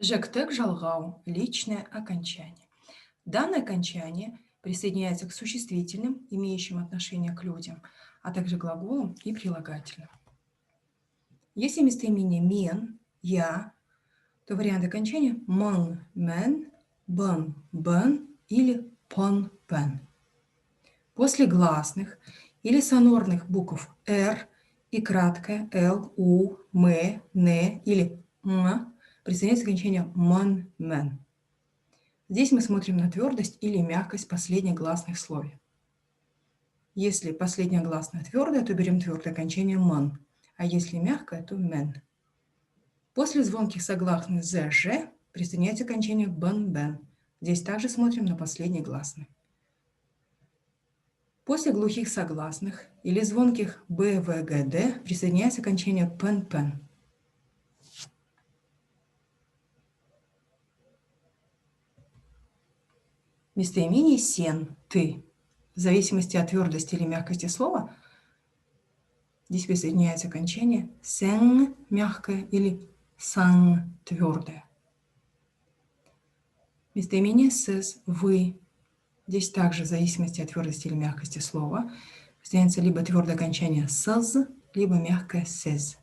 Жектек жалгау – личное окончание. Данное окончание присоединяется к существительным, имеющим отношение к людям, а также глаголам и прилагательным. Если местоимение «мен», «я», то вариант окончания «мон», «мен», «бен», «бен» или «пон», «пен». После гласных или сонорных букв «р» и краткое «л», «у», «м», «не» или «м» присоединяется окончание «мон», «мен». Здесь мы смотрим на твердость или мягкость последних гласных в слове. Если последняя гласная твердая, то берем твердое окончание «мон», а если мягкое, то «мен». После звонких согласных «з», «ж» присоединяется окончание «бен», «бен». Здесь также смотрим на последний гласный. После глухих согласных или звонких «б», «в», «г», «д» присоединяется окончание «пен», «пен». Местоимение «сен», «ты». В зависимости от твердости или мягкости слова здесь присоединяется окончание «сен» мягкое или «сан» твердое. Местоимение «сес», «вы». Здесь также в зависимости от твердости или мягкости слова присоединяется либо твердое окончание «саз», либо мягкое «сез».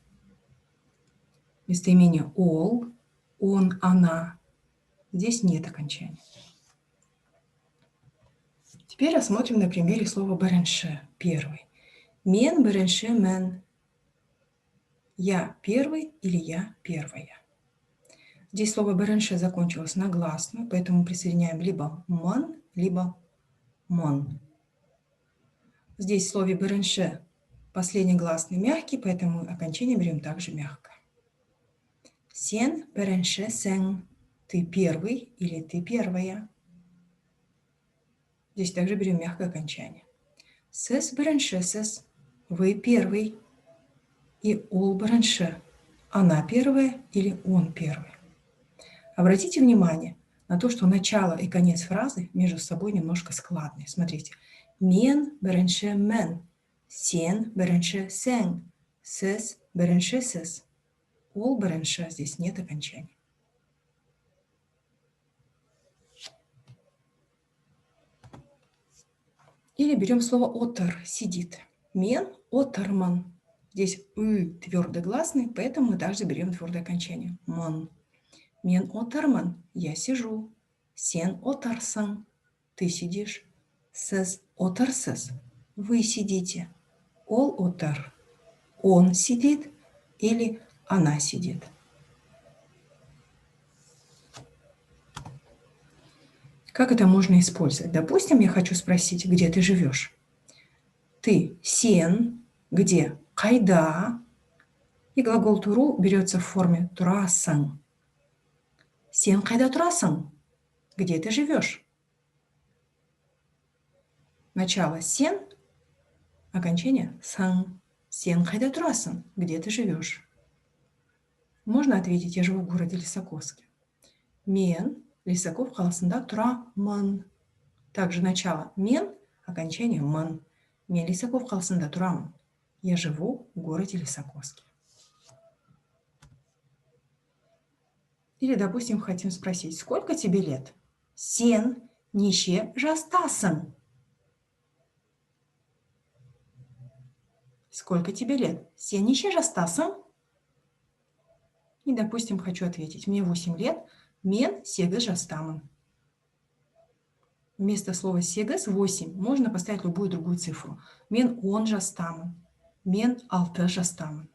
Местоимение «ол», «он», «она». Здесь нет окончания. Теперь рассмотрим на примере слова «беренше» – первый. «Мен беренше мен». Я первый или я первая. Здесь слово «беренше» закончилось на гласную, поэтому присоединяем либо «ман», либо «мон». Здесь в слове «беренше» последний гласный мягкий, поэтому окончание берем также мягко. «Сен беренше сен». Ты первый или ты первая. Здесь также берем мягкое окончание. «Сес беренше сес». Вы первый. И «ол беренше». Она первая или он первый. Обратите внимание на то, что начало и конец фразы между собой немножко складные. Смотрите. «Мен беренше мен». «Сен беренше сен». «Сес беренше сес». «Ол беренше» здесь нет окончания. Или берем слово «отыр» – «сидит». «Мен отырман». Здесь «ы» твердый гласный, поэтому мы также берем твердое окончание. «Ман». «Мен отырман» – «я сижу». «Сен отырсың» – «ты сидишь». «Сіз отырсыз» – «вы сидите». «Ол отыр» – «он сидит» или «она сидит». Как это можно использовать? Допустим, я хочу спросить, где ты живешь. Ты сен, где? Кайда. И глагол туру берется в форме турасың. Сен кайда турасың? Где ты живешь? Начало сен, окончание сан. Сен кайда турасың? Где ты живешь? Можно ответить, я живу в городе Лисаковске. Мен Лисаков қаласында тұрамын. Также начало мен, окончание мын. Мен Лисаков қаласында тұрамын. Я живу в городе Лисаковске. Или, допустим, хотим спросить, сколько тебе лет? Сен неше жастасың? Сколько тебе лет? Сен неше жастасың? И, допустим, хочу ответить, мне 8 лет, мен сегіз жастамын. Вместо слова сегіз 8 можно поставить любую другую цифру. Мен 10 жастамын. Мен 6 жастамын.